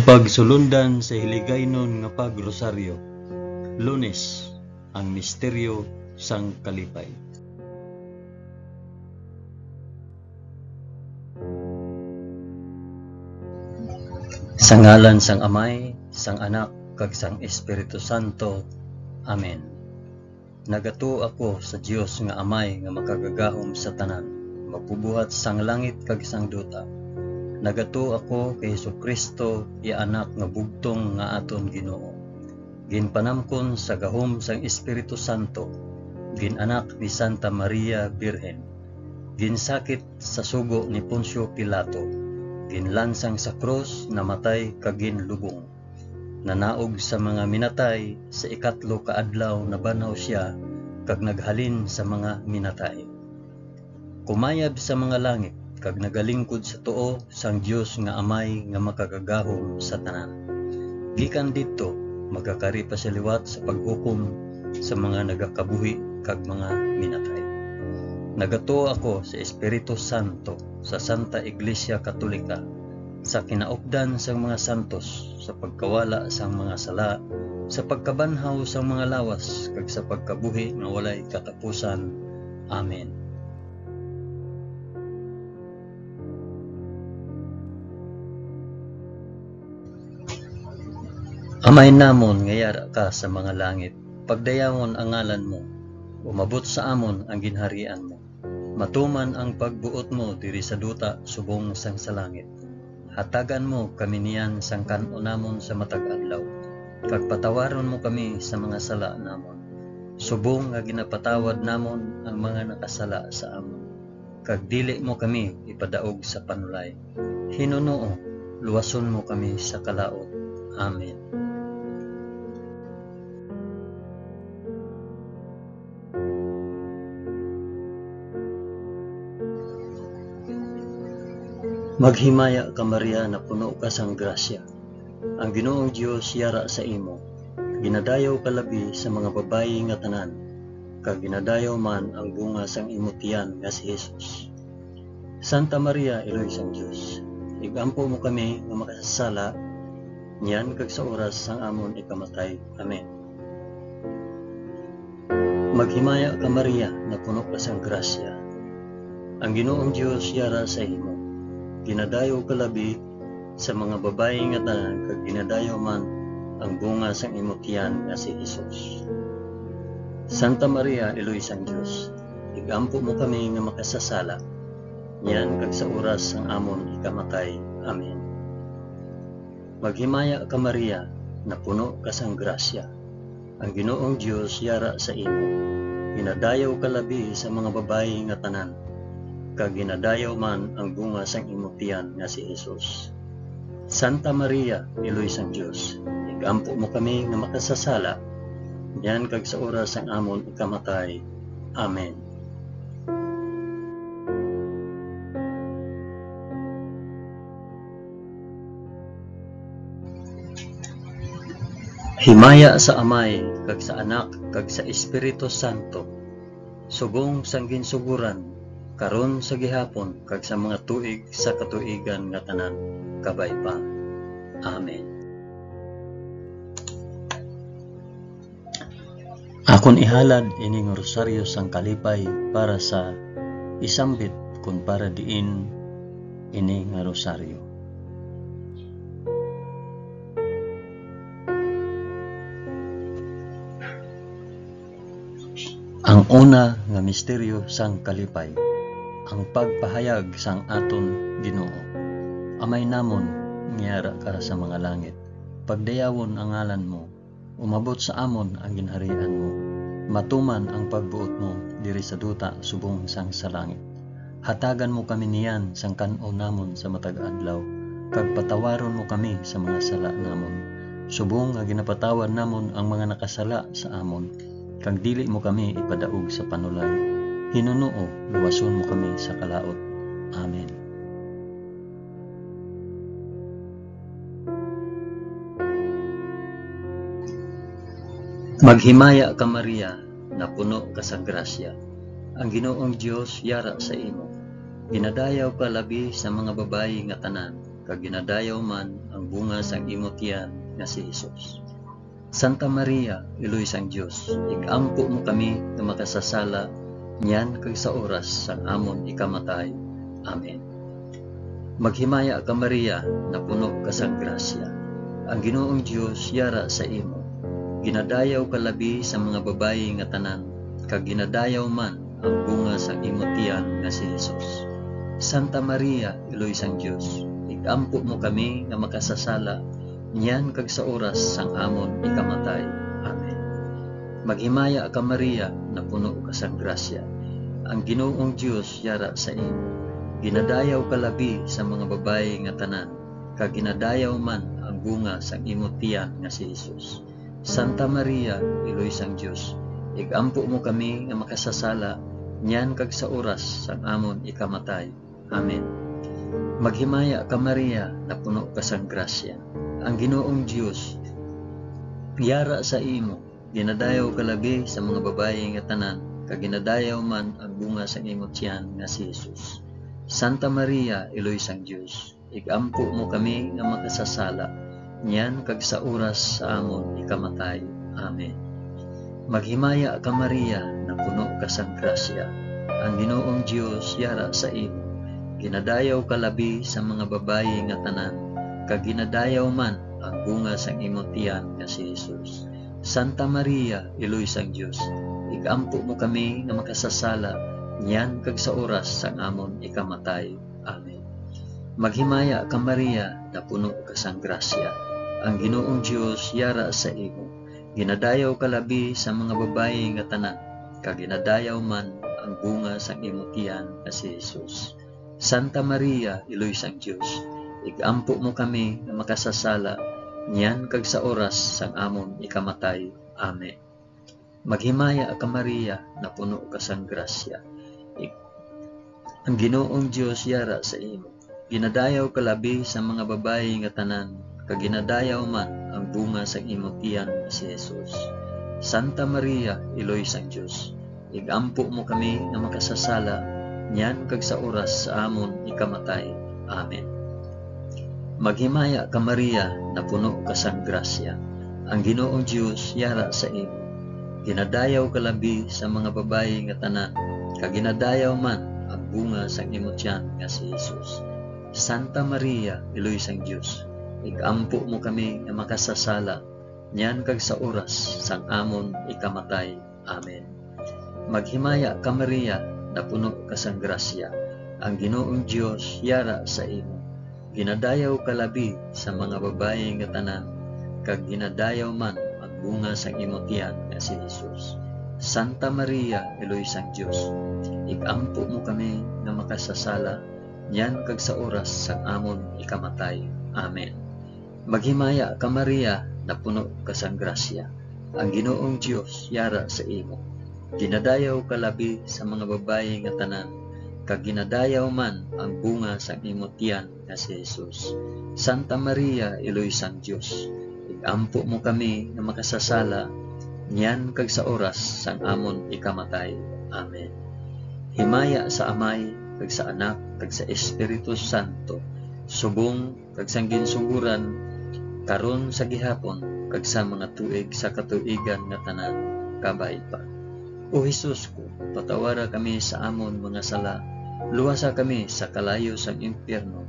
Pagsulundan sa hiligaynon nga pagrosaryo. Lunes, ang misteryo sang kalipay. Sa ngalan sang Amay, sang Anak, kag sang Espiritu Santo. Amen. Nagato ako sa Dios nga Amay nga makagagahom sa tanan, magpubuhat sang langit kag sang duta. Nagato ako kay Jesucristo, iya anak nga bugtong nga aton Ginoo. Ginpanamkon sa gahom sang Espiritu Santo, ginanak ni Santa Maria Birhen, ginsakit sa sugo ni Poncio Pilato, ginlansang sa krus, namatay kag ginlubong. Nanaog sa mga minatay, sa ikatlo ka adlaw nabanaw siya kag naghalin sa mga minatay. Kumayab sa mga langit kag nagalingkod sa tuo sang Dios nga Amay nga makagagahom sa tanan. Gikan didto magakari pa sa liwat sa paghukom sa mga nagakabuhi kag mga minatay. Nagato ako sa Espiritu Santo, sa Santa Iglesia Katolika, sa kinaupdan sang mga santos, sa pagkawala sang mga sala, sa pagkabanhaw sang mga lawas kag sa pagkabuhi nga walay katapusan. Amen. Amay namon nga yara ka sa mga langit, pagdayawon ang ngalan mo, umabot sa amon ang ginharian mo. Matuman ang pagbuot mo diri sa duta subong sang sa langit. Hatagan mo kami niyan sang kan-o namon sa matag adlaw, kag patawaron mo kami sa mga sala namon. Subong nga ginapatawad namon ang mga nakasala sa amon. Kag dili mo kami ipadaog sa panulay. Hinunoo, luwason mo kami sa kalaot. Amen. Maghimaya ka Maria na puno ka sang grasya. Ang Ginoong Dios yara sa imo. Ginadayaw ka labi sa mga babayi nga tanan, kag ginadayaw man ang bunga sang imo tiyan nga si Jesus. Santa Maria, Iloy sang Dios, igampo mo kami nga makasasala, niyan kag sa oras sang amon ikamatay. Amen. Maghimaya ka Maria na puno ka sang grasya. Ang Ginoong Dios yara sa imo. Ginadayaw ka labi sa mga babayi nga tanan, kag ginadayaw man ang bunga sang imo tiyan nga si Jesus. Santa Maria, Iloy sang Dios, igampo mo kami nga makasasala, niyan kag sa oras sang amon ikamatay. Amen. Maghimaya ka Maria na puno ka sang grasya. Ang Ginoong Dios yara sa imo. Ginadayaw ka labi sa mga babayi nga tanan, kag ginadayaw man ang bunga sang imo tiyan nga si Jesus. Santa Maria, Iloy sang Dios, igampo mo kami nga makasasala, diyan kag sa oras sang amon ikamatay. Amen. Himaya sa Amay, kag sa Anak, kag sa Espiritu Santo, subong sang ginsuguran, karon sa gihapon kag sa mga tuig sa katuigan nga tanan, kabay pa. Amen. Akon ihalad ining rosaryo sang kalipay para sa isambit kun para diin ini nga rosaryo. Ang una nga misteryo sang kalipay, ang pagpahayag sang aton Ginoo. Amay namon, ngiyara ka sa mga langit, pagdayawon ang ngalan mo, umabot sa amon ang ginharian mo, matuman ang pagbuot mo diri sa duta subong sang sa langit. Hatagan mo kami niyan sang kan-o namon sa matag adlaw, kag patawaron mo kami sa mga sala namon, subong nga ginapatawad namon ang mga nakasala sa amon, kag dili mo kami ipadaog sa panulay. Hinunoo, luwason mo kami sa kalaot. Amen. Maghimaya ka Maria na puno ka sa grasya. Ang Ginoong Dios yara sa imo. Ginadayaw ka labi sa mga babayi nga tanan, kag ginadayaw man ang bunga sang imong tiyan nga si Hesus. Santa Maria, Iloy sang Dios, igampo mo kami nga makasasala niyan kag sa oras sang amon ikamatay. Amen. Maghimaya ka Maria, na puno ka sang grasya. Ang Ginoong Dios yara sa imo. Ginadayaw ka labi sa mga babayi nga tanan, kag ginadayaw man ang bunga sang imong tiyan nga si Hesus. Santa Maria, Iloy sang Dios, igampo mo kami nga makasasala niyan kag sa oras sang amon ikamatay. Amen. Maghimaya ka Maria, na puno ka sang grasya. Ang Ginoong Dios yara sa imo. Ginadayaw ka labi sa mga babayi nga tanan, kag ginadayaw man ang bunga sang imong tiyan nga si Hesus. Santa Maria, Iloy sang Dios, igampo mo kami nga makasasala niyan kag sa oras sang amon ikamatay. Amen. Maghimaya ka Maria, na puno ka sang grasya. Ang Ginoong Dios yara sa imo. Ginadayaw ka labi sa mga babayi nga tanan, kag ginadayaw man ang bunga sang imong tiyan nga si Hesus. Santa Maria, Iloy sang Dios, igampo mo kami nga makasasala niyan kag sa oras sa amon ikamatay. Amen. Maghimaya ka Maria, na puno ka sang grasya. Ang Ginoong Dios yara sa imo. Ginadayaw ka labi sa mga babayi nga tanan, kag ginadayaw man ang bunga sang imong tiyan nga si Hesus. Santa Maria, Iloy sang Dios, igampo mo kami nga makasasala niyan kag sa oras sang amon ikamatay. Amen. Maghimaya ka Maria, na puno ka sang grasya. Ang Ginoong Dios yara sa imo. Ginadayaw ka labi sa mga babayi nga tanan, kag ginadayaw man ang bunga sang imong tiyan nga si Hesus. Santa Maria, Iloy sang Dios, igampo mo kami nga makasasala niyan kag sa oras sang amon ikamatay. Amen. Maghimaya ka Maria, na puno ka sang grasya. Ang Ginoong Dios yara sa imo. Ginadayaw ka labi sa mga babayi nga tanan, kag ginadayaw man ang bunga sang imong tiyan nga si Hesus. Santa Maria, Iloy sang Dios, igampo mo kami nga makasasala niyan kag sa oras sa amon ikamatay. Amen. Maghimaya ka Maria, na puno ka sang grasya. Ang Ginoong Dios yara sa imo. Ginadayaw ka labi sa mga babayi nga tanan, kag ginadayaw man ang bunga sang imong tiyan nga si Hesus. Santa Maria, Iloy sang Dios, igampo mo kami nga makasasala niyan kag sa oras sang amon ikamatay. Amen. Maghimaya ka Maria, na puno ka sang grasya. Ang Ginoong Dios yara sa imo. Ginadayaw ka labi sa mga babayi nga tanan, kag ginadayaw man ang bunga sang imong tiyan nga si Hesus. Santa Maria, Iloy sang Dios, igampo mo kami nga makasasala niyan kag sa oras sang amon ikamatay. Amen. Maghimaya ka Maria, na puno ka sang grasya. Ang Ginoong Dios yara sa imo. Ginadayaw ka labi sa mga babayi nga tanan, kag ginadayaw man ang bunga sang imong tiyan nga si Hesus. Santa Maria, Iloy sang Dios, igampo mo kami nga makasasala niyan kag sa oras sang amon ikamatay. Amen. Himaya sa Amay, kag sa Anak, kag sa Espiritu Santo, subong kag sang ginsuguran, karon sa gihapon, kag sa mga tuig sa katuigan nga tanan, kabay pa. O Hesus ko, patawara kami sa amon mga sala, luwasa kami sa kalayo sang impyerno,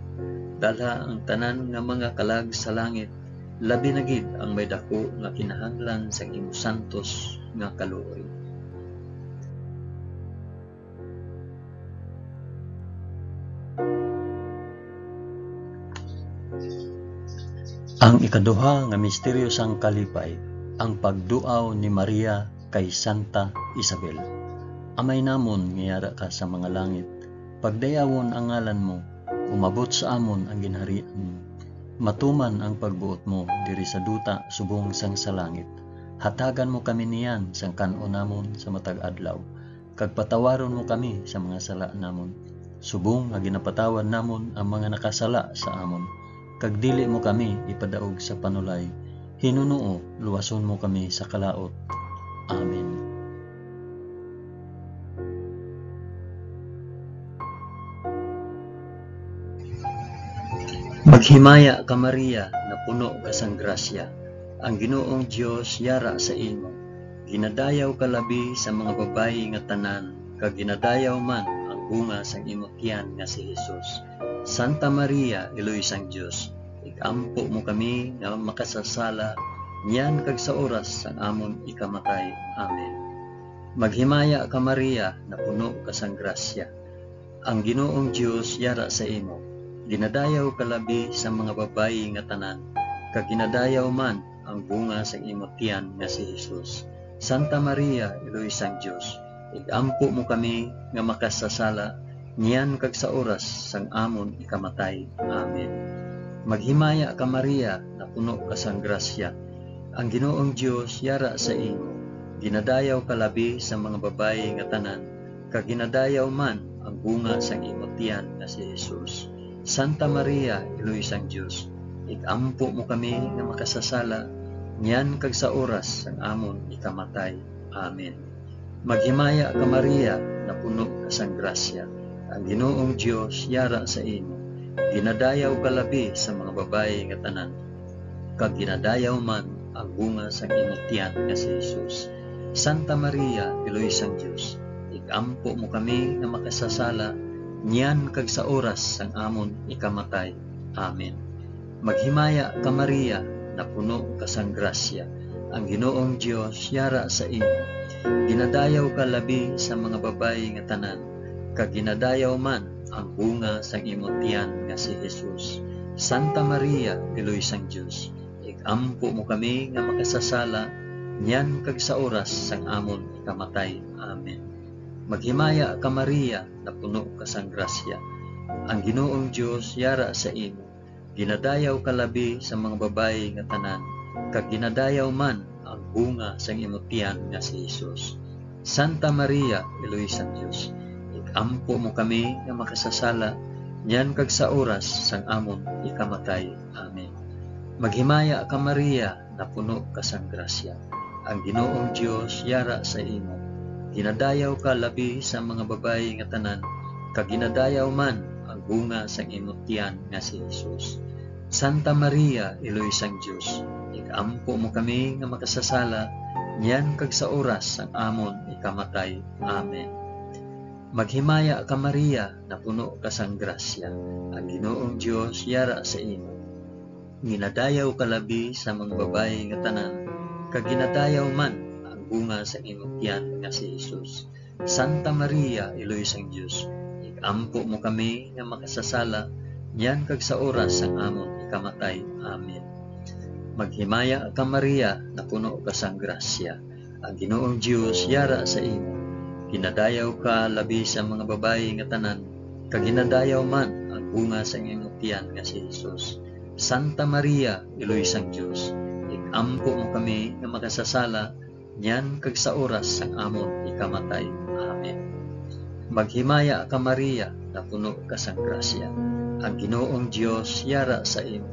dalha ang tanan nga mga kalag sa langit, labi na gid ang may dako nga kinahanglan sa imong santos nga kaluoy. Ang ikaduha nga misteryo sang kalipay, ang pagduaw ni Maria kay Santa Isabel. Amay namon ngiyara ka sa mga langit, pagdayawon ang ngalan mo, umabot sa amon ang ginharian mo. Matuman ang pagbuot mo diri sa duta subong sang sa langit. Hatagan mo kami niyan sang kan-o namon sa matag adlaw, kag patawaron mo kami sa mga sala namon. Subong nga ginapatawad namon ang mga nakasala sa amon. Kag dili mo kami ipadaog sa panulay, hinunuo luwason mo kami sa kalaot. Amen. Maghimaya ka Maria, na puno ka sang grasya. Ang Ginoong Dios yara sa imo. Ginadayaw ka labi sa mga babayi nga tanan, kag ginadayaw man ang bunga sang imong tiyan nga si Jesus. Santa Maria, Iloy sang Dios, igampo mo kami nga makasasala, niyan kag sa oras sang amon ikamatay. Amen. Maghimaya ka Maria, na puno ka sang grasya. Ang Ginoong Dios yara sa imo. Ginadayaw ka labi sa mga babayi nga tanan, kag ginadayaw man ang bunga sang imong tiyan nga si Jesus. Santa Maria, Iloy sang Dios, igampo mo kami nga makasasala, niyan kag sa oras sang amon ikamatay. Amen. Maghimaya ka Maria, na puno ka sang grasya. Ang Ginoong Dios yara sa imo. Ginadayaw ka labi sa mga babayi nga tanan, kag ginadayaw man ang bunga sang imong tiyan nga si Jesus. Santa Maria, Iloy sang Dios, igampo mo kami nga makasasala, niyan kag sa oras sang amon ikamatay. Amen. Maghimaya ka Maria, na puno ka sang grasya. Ang Ginoong Dios yara sa imo. Ginadayaw ka labi sa mga babayi nga tanan, kag ginadayaw man ang bunga sang imong tiyan nga si Jesus. Santa Maria, Iloy sang Dios, igampo mo kami nga makasasala, niyan kag sa oras sang amon ikamatay. Amen. Maghimaya ka Maria, na puno ka sang grasya. Ang Ginoong Dios yara sa imo. Ginadayaw ka labi sa mga babayi nga tanan, kag ginadayaw man ang bunga sang imong tiyan nga si Jesus. Santa Maria, Iloy sang Dios, igampo mo kami nga makasasala, niyan kag sa oras sang amon ikamatay. Amen. Maghimaya ka Maria, na puno ka sang grasya. Ang Ginoong Dios yara sa imo. Ginadayaw ka labi sa mga babayi nga tanan, kag ginadayaw man ang bunga sang imong tiyan nga si Jesus. Santa Maria, Iloy sang Dios, igampo mo kami nga makasasala, niyan kag sa oras sang amon ikamatay. Amen. Maghimaya ka Maria, na puno ka sang grasya. Ang Ginoong Dios yara sa imo. Ginadayaw ka labi sa mga babayi nga tanan, kag ginadayaw man ang bunga sang imong tiyan nga si Jesus. Santa Maria, Iloy sang Dios, igampo mo kami nga makasasala, niyan kag sa oras sang amon ikamatay. Amen. Maghimaya ka Maria, na puno ka sang grasya. Ang Ginoong Dios yara sa imo. Ginadayaw ka labi sa mga babayi nga tanan, kag ginadayaw man bunga sa imong tiyan nga si Jesus. Santa Maria, Iloy sang Dios, igampo mo kami nga makasasala, niyan kag sa oras sang amon ikamatay. Amen. Maghimaya ka Maria, na puno ka sang grasya. Ang Ginoong Dios yara sa imo. Ginadayaw ka labi sa mga babayi nga tanan, kag ginadayaw man ang bunga sa imong tiyan nga si Jesus. Santa Maria, Iloy sang Dios, igampo mo kami nga makasasala, niyan kag sa oras sang amon ikamatay. Amen. Maghimaya ka Maria, na puno ka sang grasya. Ang Ginoong Dios yara sa imo.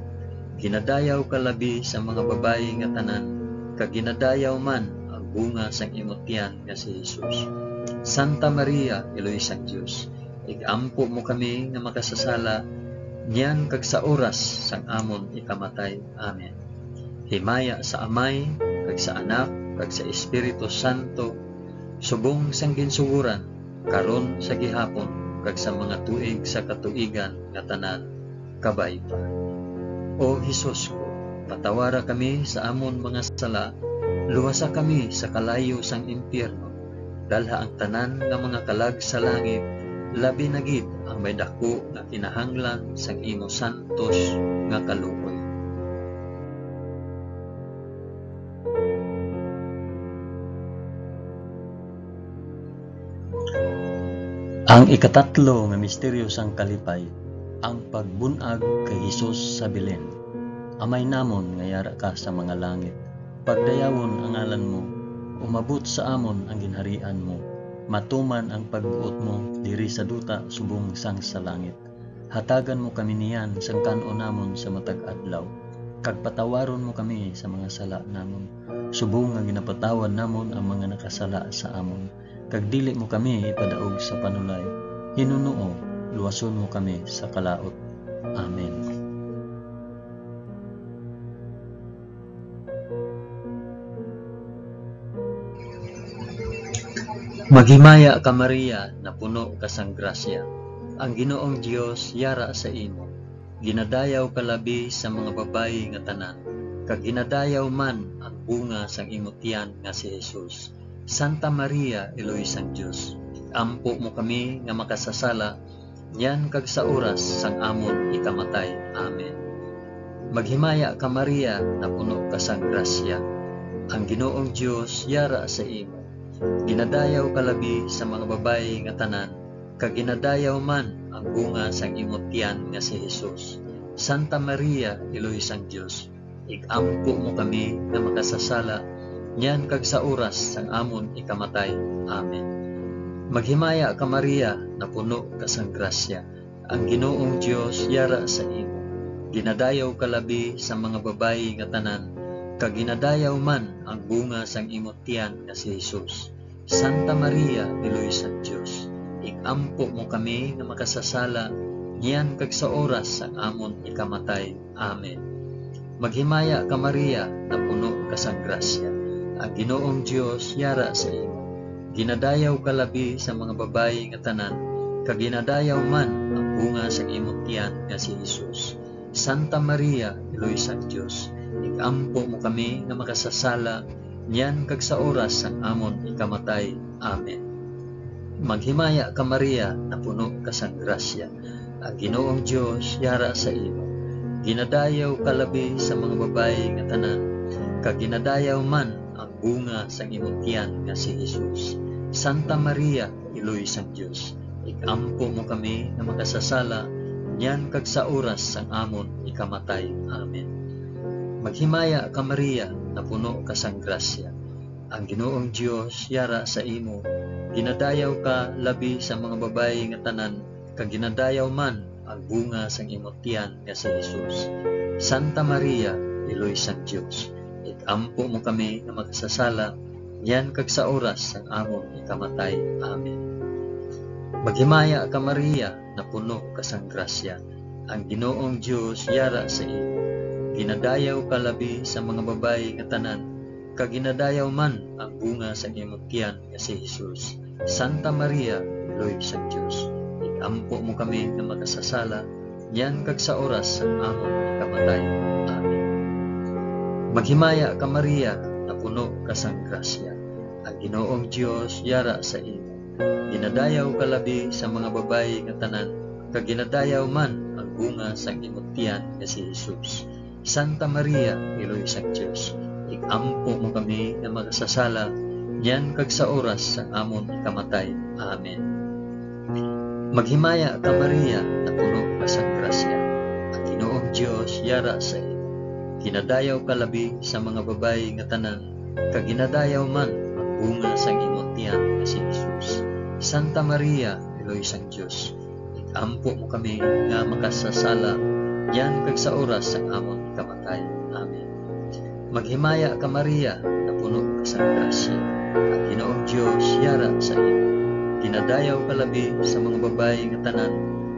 Ginadayaw ka labi sa mga babayi nga tanan, kag ginadayaw man ang bunga sang imong tiyan nga si Jesus. Santa Maria, Iloy sang Dios, igampo mo kami nga makasasala, niyan kag sa oras sang amon ikamatay. Amen. Himaya sa Amay, kag sa Anak, kag sa Espiritu Santo, subong sang ginsuguran, karon sa gihapon, kag sa mga tuig sa katuigan nga tanan, kabay pa. O Hesus ko, patawara kami sa amon mga sala, luwasa kami sa kalayo sang impyerno, dalha ang tanan nga mga kalag sa langit, labi na gid ang may dako nga kinahanglan sang imo santos nga kaluoy. Ang ikatatlo nga misteryo sang kalipay, ang pagbunag kay Hesus sa Belen. Amay namon nga yara ka sa mga langit, pagdayawon ang ngalan mo, umabot sa amon ang ginharian mo, matuman ang pagbuot mo diri sa duta subong sang sa langit. Hatagan mo kami niyan sang kanon namon sa matag adlaw, kag patawaron mo kami sa mga sala namon, subong nga ginapatawad namon ang mga nakasala sa amon. Kag dili mo kami ipadaog sa panulay, Hinunuo, luwason mo kami sa kalaot. Amen. Maghimaya ka Maria, na puno ka sang grasya. Ang Ginoong Dios yara sa imo. Ginadayaw ka labi sa mga babayi nga tanan, kag ginadayaw man ang bunga sang imong tiyan nga si Jesus. Santa Maria, Eloy sang Dios, ampo mo kami nga makasasala, yan kag sa oras sang amon ikamatay. Amen. Maghimaya ka Maria, na puno ka sang grasya. Ang Ginoong Dios yara sa imo. Ginadayaw ka labi sa mga babayi nga tanan, kag ginadayaw man ang bunga sang imong tiyan nga si Jesus. Santa Maria, Eloy sang Dios, igampo mo kami nga makasasala, yan kag sa oras sang amon ikamatay. Amen. Maghimaya ka Maria, na puno ka sang grasya. Ang Ginoong Dios yara sa imo. Ginadayaw ka labi sa mga babayi nga tanan, kag ginadayaw man ang bunga sang imong tiyan nga si Jesus. Santa Maria, Eloy sang Dios, igampo mo kami nga makasasala, niyan kag sa oras sang amon ikamatay. Amen. Maghimaya ka Maria, na puno ka sang grasya. Ang Ginoong Dios yara sa imo. Ginadayaw ka labi sa mga babayi nga tanan, kag ginadayaw man ang bunga sang imong tiyan nga si Jesus. Santa Maria, Eloy sang Dios, igampo mo kami nga makasasala, niyan kag sa oras sang amon ikamatay. Amen. Maghimaya ka Maria, na puno ka sang grasya. Ang Ginoong Dios yara sa imo. Ginadayaw ka labi sa mga babayi nga tanan, kag ginadayaw man ang bunga sang imong tiyan nga si Jesus. Santa Maria, Eloy sang Dios, igampo mo kami nga makasasala, niyan kag sa oras sang amon ikamatay. Amen. Maghimaya ka Maria, na puno ka sang grasya. Ang Ginoong Dios yara sa imo. Ginadayaw ka labi sa mga babayi nga tanan, kag ginadayaw man ang bunga sang imong tiyan nga si Jesus. Santa Maria, Eloy sang Dios, igampo mo kami nga makasasala, yan kag sa oras sang amon ikamatay. Amen. Maghimaya ka Maria, na puno ka sang grasya. Ang Ginoong Dios yara sa imo. Ginadayaw ka labi sa mga babayi nga tanan, kag ginadayaw man ang bunga sang imong tiyan nga si Jesus. Santa Maria, Eloy sang Dios, igampo mo kami nga makasasala, yan kag sa oras sang amon ikamatay. Amen. Maghimaya ka Maria, na puno ka sang grasya. Ang Ginoong Dios yara sa imo. Ginadayaw ka labi sa mga babayi nga tanan, kag ginadayaw man ang bunga sang imong tiyan nga si Jesus. Santa Maria, Eloy sang Dios, igampo mo kami nga makasasala, yan kag sa oras sang amon ikamatay. Amen. Maghimaya ka Maria, na puno ka sang grasya. Ang Ginoong Dios yara sa imo. Ginadayaw ka labi sa mga babayi nga tanan, kag ginadayaw man ang bunga sang imong tiyan nga si Jesus. Santa Maria, Eloy sang Dios, igampo mo kami nga makasasala, yan kag sa oras sang amon ikamatay. Amen. Maghimaya ka Maria, na puno ka sang grasya. Ang Ginoong Dios yara sa imo. Ginadayaw ka labi sa mga babayi nga tanan,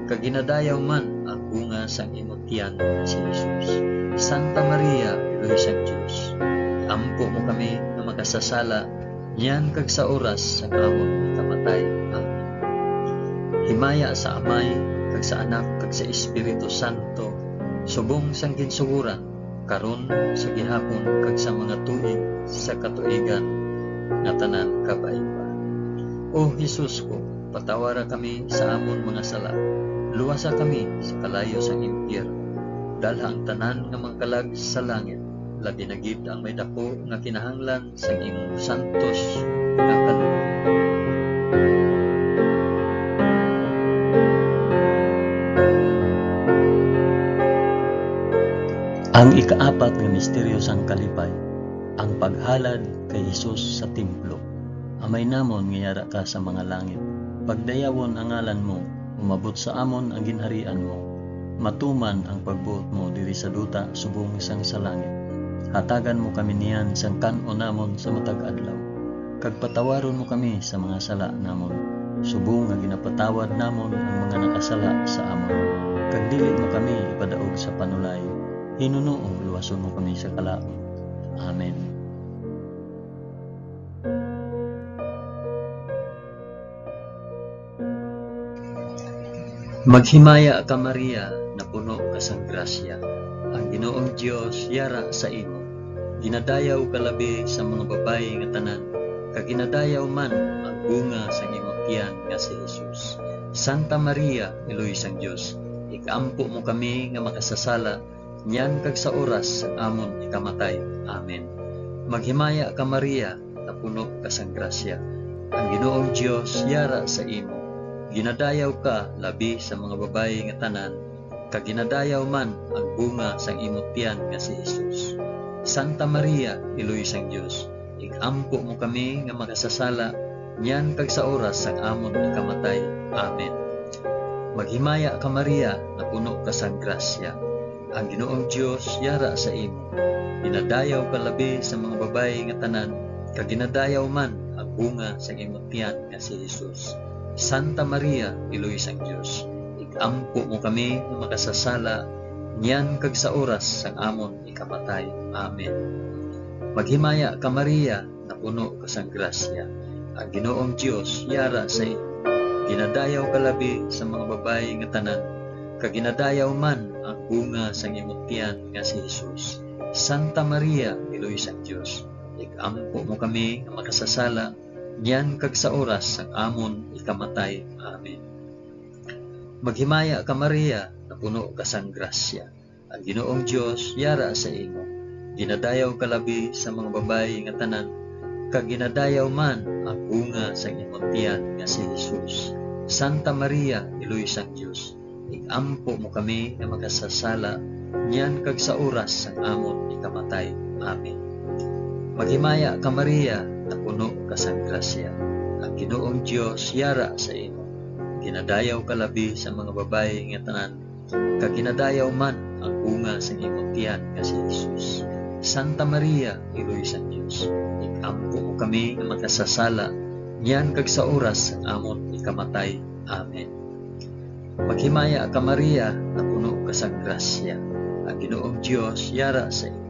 kag ginadayaw man ang bunga sang imong tiyan nga si Jesus. Santa Maria, Eloy sang Dios, ampo mo kami nga makasasala, yan kag sa oras sang amon ikamatay. Amen. Himaya sa Amay, kag sa Anak, kag sa Espiritu Santo, subong sang ginsuguran, karon sa gihapon, kag sa mga tuig sa katuigan nga tanan kabaiba. O Jesus ko, patawara kami sa amon mga sala, luwasa kami sa kalayo sang impyerno, dalha ang tanan nga mangkalag sa langit, labi na gid ang may dako nga kinahanglan sang imong santos nga kaloob. Ang ikaapat nga misteryo sang kalipay, ang paghalad kay Jesus sa templo. Amay namon nga yara ka sa mga langit, pagdayawon ang ngalan mo, umabot sa amon ang ginharian mo, matuman ang pagbuot mo diri sa duta subong sang sa langit. Hatagan mo kami niyan sang kan-o namon sa matag adlaw, kag patawaron mo kami sa mga sala namon, subong nga ginapatawad namon ang mga nakasala sa amon, kag dili mo kami ipadaog sa panulay, hinuno luwason mo kami sa kalaot. Amen. Maghimaya ka Maria, na puno ka sang grasya. Ang Ginoong Dios yara sa imo. Ginadayaw ka labi sa mga babayi nga tanan, kag ginadayaw man ang bunga sa imong tiyan nga si Jesus. Santa Maria, Iloy sang Dios, ikampo mo kami nga makasasala, niyan kag sa oras sang amon ikamatay. Amen. Maghimaya ka Maria, na puno ka sang grasya. Ang Ginoong Dios yara sa imo. Ginadayaw ka labi sa mga babayi nga tanan, kag ginadayaw man ang bunga sang imong tiyan nga si Jesus. Santa Maria, Iloy sang Dios, ikampo mo kami nga makasasala, niyan kag sa oras sang amon ikamatay. Amen. Maghimaya ka Maria, na puno ka sang grasya. Ang Ginoong Dios yara sa imo. Ginadayaw ka labi sa mga babayi nga tanan, kag ginadayaw man ang bunga sang imong tiyan nga si Jesus. Santa Maria, Iloy sang Dios, ikampo mo kami nga makasasala, niyan kag sa oras sang amon ikamatay. Amen. Maghimaya ka Maria, na puno ka sang grasya. Ang Ginoong Dios yara sa imo. Ginadayaw ka labi sa mga babayi nga tanan, kag ginadayaw man ang bunga sang imong tiyan nga si Jesus. Santa Maria, Iloy sang Dios, ikampo mo kami nga makasasala, niyan kag sa oras sang amon ikamatay. Amen. Maghimaya ka Maria, na puno ka sang grasya. Ang Ginoong Dios yara sa imo. Ginadayaw ka labi sa mga babayi nga tanan, kag ginadayaw man ang bunga sang imong tiyan nga si Jesus. Santa Maria, Iloy sang Dios, ikampo mo kami nga makasasala, niyan kag sa oras sang amon ikamatay. Amen. Maghimaya ka Maria, na puno ka sang grasya. Ang Ginoong Dios yara sa imo. Ginadayaw ka labi sa mga babayi nga tanan, kag ginadayaw man ang bunga sa imong tiyan nga si Jesus. Santa Maria, Iloy sang Dios, ikampo mo kami nga makasasala, niyan kag sa oras sang amon ikamatay. Amen. Maghimaya ka Maria, na puno ka sang grasya. Ang Ginoong Dios yara sa imo.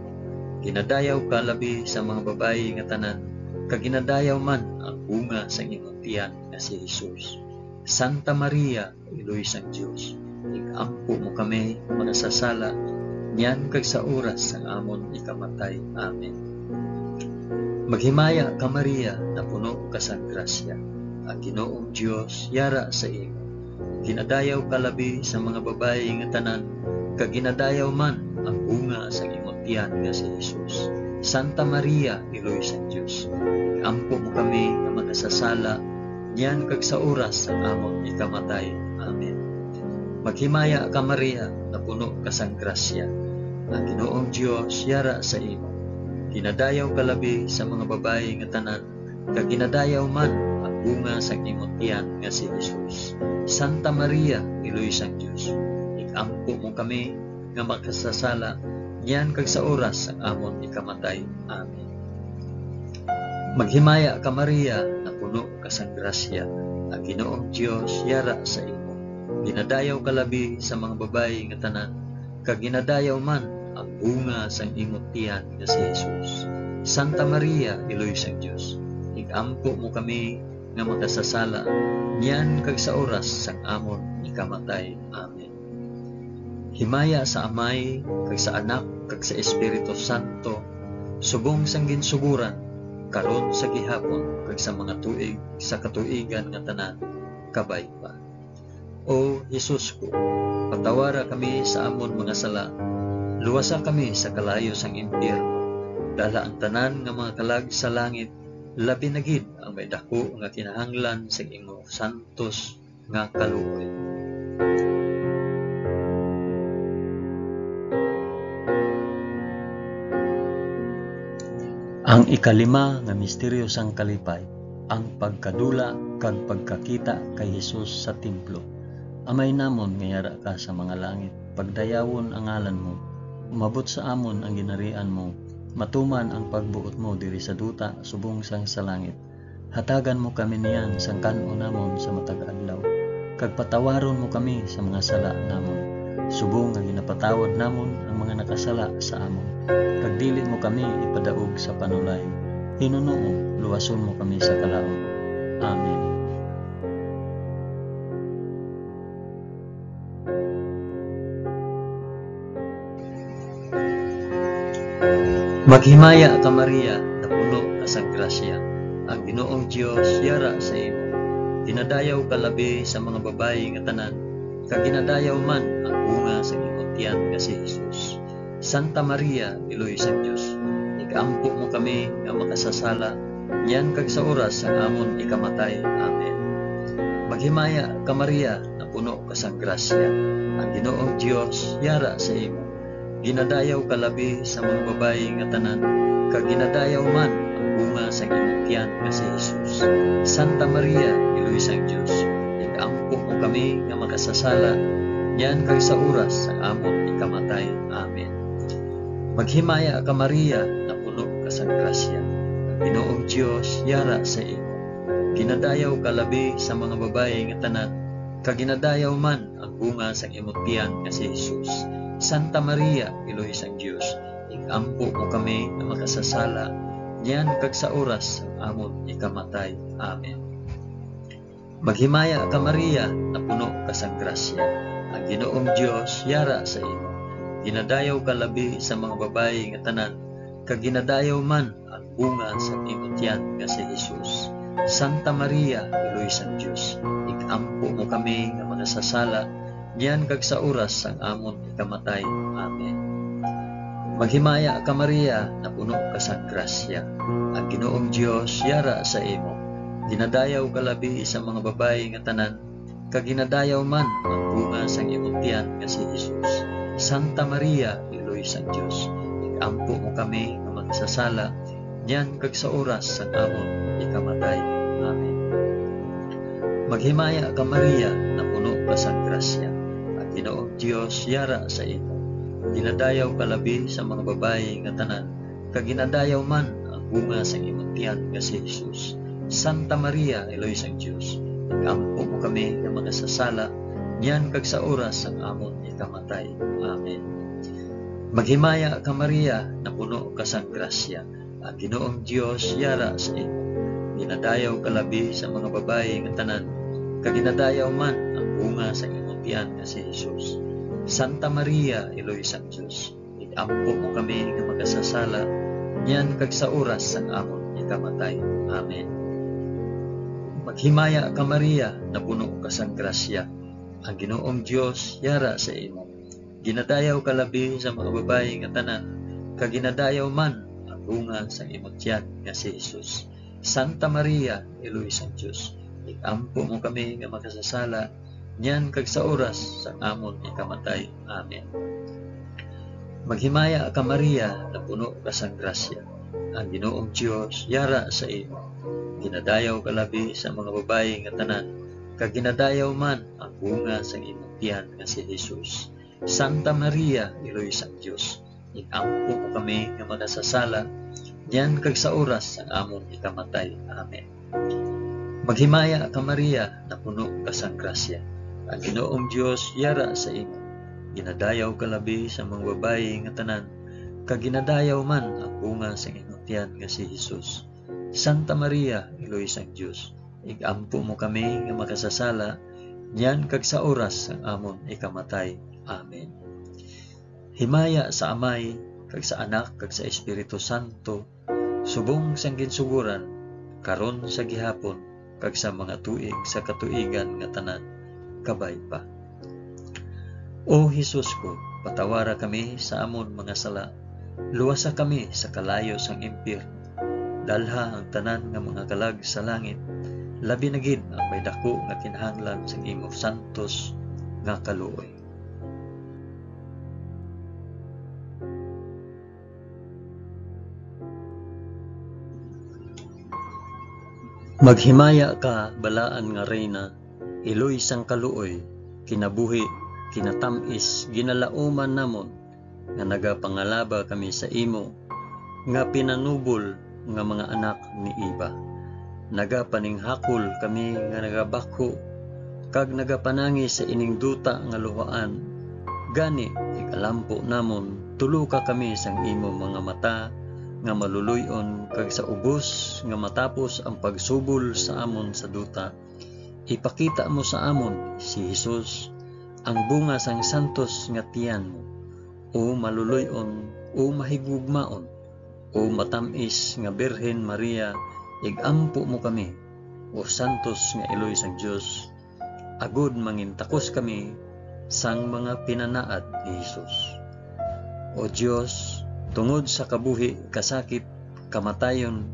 Ginadayaw ka labi sa mga babayi nga tanan, kag ginadayaw man ang bunga sa imong tiyan nga si Jesus. Santa Maria, Iloy sang Dios, ikampo mo kami nga makasasala, niyan kag sa oras sang amon ikamatay. Amen. Maghimaya ka Maria, na puno ka sang grasya. Ang Ginoong Dios yara sa imo. Ginadayaw ka labi sa mga babayi nga tanan, kag ginadayaw man ang bunga sa imong tiyan nga si Jesus. Santa Maria, Iloy sang Dios, ikampo mo kami nga makasasala, niyan kag sa oras sang amon ikamatay. Amen. Maghimaya ka Maria, na puno ka sang grasya. Ang Ginoong Dios yara sa imo. Ginadayaw ka labi sa mga babayi nga tanan, kag ginadayaw man ang bunga sang imong tiyan nga si Jesus. Santa Maria, Iloy sang Dios, ikampo mo kami nga makasasala, niyan kag sa oras sang amon ikamatay. Amen. Maghimaya ka Maria, na puno ka sang grasya. Ang Ginoong Dios yara sa imo. Ginadayaw ka labi sa mga babayi nga tanan, kag ginadayaw man ang bunga sang imong tiyan nga si Jesus. Santa Maria, Iloy sang Dios, ikampo mo kami nga makasasala, niyan kag sa oras sang amon ikamatay. Amen. Himaya sa Amay, kag sa Anak, kag sa Espiritu Santo, subong sang ginsuguran, karon sa gihapon, kag sa mga tuig sa katuigan nga tanan, kabay pa. O Jesus ko, patawara kami sa amon mga sala, luwasa kami sa kalayo sang impyerno, dala ang tanan nga mga kalag sa langit, labi na gid ang may dako nga kinahanglan sa imong santos nga kaluoy. Ang ikalima nga misteryo sang kalipay, ang pagkadula kag pagkakita kay Jesus sa templo. Amay namon nga yara ka sa mga langit, pagdayawon ang ngalan mo, umabot sa amon ang ginarian mo, matuman ang pagbuot mo diri sa duta subong sang sa langit. Hatagan mo kami niyan sang kan-o namon sa matag adlaw, kag patawaron mo kami sa mga sala namon, subong nga ginapatawad namon ang mga nakasala sa amon. Kag dili mo kami ipadaog sa panulay, hinunoo luwason mo kami sa kalaot. Amen. Maghimaya ka Maria, na puno ka sang grasya. Ang Ginoong Dios yara sa imo. Ginadayaw ka labi sa mga babayi nga tanan, kag ginadayaw man ang bunga sa imong tiyan nga si Jesus. Santa Maria, Iloy sang Dios, ikampo mo kami nga makasasala, yan kag sa oras ang amon ikamatay. Amen. Maghimaya ka Maria, na puno ka sang grasya. Ang Ginoong Dios yara sa imo. Ginadayaw ka labi sa mga babayi nga tanan, kag ginadayaw man ang bunga sa imong tiyan nga si Jesus. Santa Maria, Iloy sang Dios, ikampo mo kami nga makasasala, yan kag sa oras ang amon ikamatay. Amen. Maghimaya ka Maria, na puno ka sang grasya. Ang Ginoong Dios yara sa imo. Ginadayaw ka labi sa mga babayi nga tanan, kag ginadayaw man ang bunga sa imong tiyan nga si Jesus. Santa Maria, Iloy sang Dios, ikampo mo kami nga makasasala, yan kag sa oras ang amon ikamatay. Amen. Maghimaya ka Maria, na puno ka sang grasya. Ang Ginoong Dios yara sa imo. Ginadayaw ka labi sa mga babayi nga tanan, kag ginadayaw man ang bunga sa imong tiyan nga si Jesus. Santa Maria, Iloy sang Dios, ikampo mo kami nga makasasala, yan kag sa oras ang amon ikamatay. Amen. Maghimaya ka Maria, na puno ka sang grasya. Ang Ginoong Dios yara sa imo. Ginadayaw ka labi sa mga babayi nga tanan, kag ginadayaw man ang bunga sa imong tiyan nga si Jesus. Santa Maria, Iloy sang Dios, ikampo mo kami nga makasasala, yan kag sa oras ang amon ikamatay. Amen. Maghimaya ka Maria, na puno ka sang grasya. Ang Ginoong Dios yara sa imo. Ginadayaw ka labi sa mga babayi nga tanan, kag ginadayaw man ang bunga sa imong tiyan nga si Jesus. Santa Maria, Iloy sang Dios, ikampo mo kami nga makasasala, yan kag sa oras ang amon ikamatay. Amen. Maghimaya ka Maria, na puno ka sang grasya. Ang Ginoong Dios yara sa imo. Ginadayaw ka labi sa mga babayi nga tanan, kag ginadayaw man ang bunga sa imong tiyan nga si Jesus. Santa Maria, Iloy sang Dios, ikampo mo kami nga makasasala, yan kag sa oras ang amon ikamatay. Amen. Maghimaya ka Maria, na puno ka sang grasya. Ang Ginoong Dios yara sa imo. Ginadayaw ka labi sa mga babayi nga tanan, kag ginadayaw man ang bunga sa imong tiyan nga si Jesus. Santa Maria, Iloy sang Dios, ikampo mo kami nga makasasala, yan kag sa oras sa amon ikamatay. Amen. Maghimaya ka Maria, na puno ka sang grasya. Ang Ginoong Dios yara sa imo. Ginadayaw ka labi sa mga babayi nga tanan, kag ginadayaw man ang bunga sa imong tiyan nga si Jesus. Santa Maria, Iloy sang Dios, ikampo mo kami nga makasasala, yan kag sa oras ang amon ikamatay. Amen. Maghimaya ka Maria, na puno ka sang grasya. Ang Ginoong Dios yara sa imo. Ginadayaw ka labi sa mga babayi nga tanan, kag ginadayaw man ang bunga sa imong tiyan nga si Jesus. Santa Maria, Iloy sang Dios, ikampo mo kami nga makasasala, yan kag sa oras ang amon ikamatay. Amen. Himaya sa Amay, kag sa Anak, kag sa Espiritu Santo, subong sang ginsuguran, karon sa gihapon, kag sa mga tuig sa katuigan nga tanan, kabay pa. O Jesus ko, patawara kami sa amon mga sala, luwasa kami sa kalayo sang impyerno, dalha ang tanan nga mga kalag sa langit, labi na gid ang may dako nga kinahanglan sang imong santos nga kaluoy. Maghimaya ka balaan nga reyna, iloy sang kaluoy, kinabuhi, kinatamis, ginalauman namon, nga nagapangalaba kami sa imo, nga pinanubol nga mga anak ni Iba. Nagapaninghakol kami nga nagabako, kag nagapanangi sa ining duta nga luhaan. Gani, ikalampo namon, tuluka kami sang imo mga mata, nga maluluyon, kag sa ubos nga matapos ang pagsubol sa amon sa duta, ipakita mo sa amon si Jesus, ang bunga sang santos nga tiyan mo, o maluluyon, o mahigugmaon, o matamis nga Birhen Maria, igampo mo kami, o santos nga iloy sang Dios, agud mangintakos kami sang mga pinanaad ni Hesus. O Dios, tungod sa kabuhi, kasakit, kamatayon,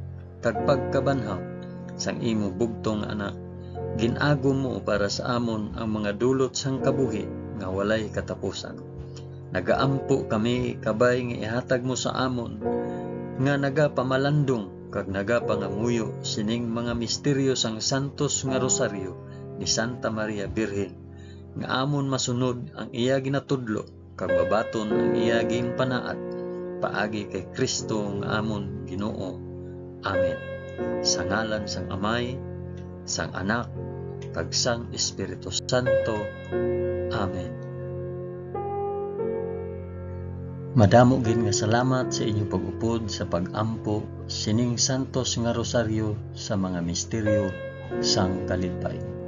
kag pagkabanhaw sang imo bugtong anak, ginago mo para sa amon ang mga dulot sang kabuhi nga walay katapusan. Nagaampo kami kabay nga ihatag mo sa amon nga nagapamalandong kag nagapangamuyo sining mga misteryo sang santos nga rosaryo ni Santa Maria Birhen, nga amon masunod ang iya ginatudlo kag babaton ang iya ginpanaad paagi kay Kristo nga amon Ginoo. Amen. Sa ngalan sang Amay, sang Anak, kag sang Espiritu Santo. Amen. Madamo gid nga salamat sa inyong pag-upod sa pag-ampo sining santos nga rosaryo sa mga misteryo sang kalipay.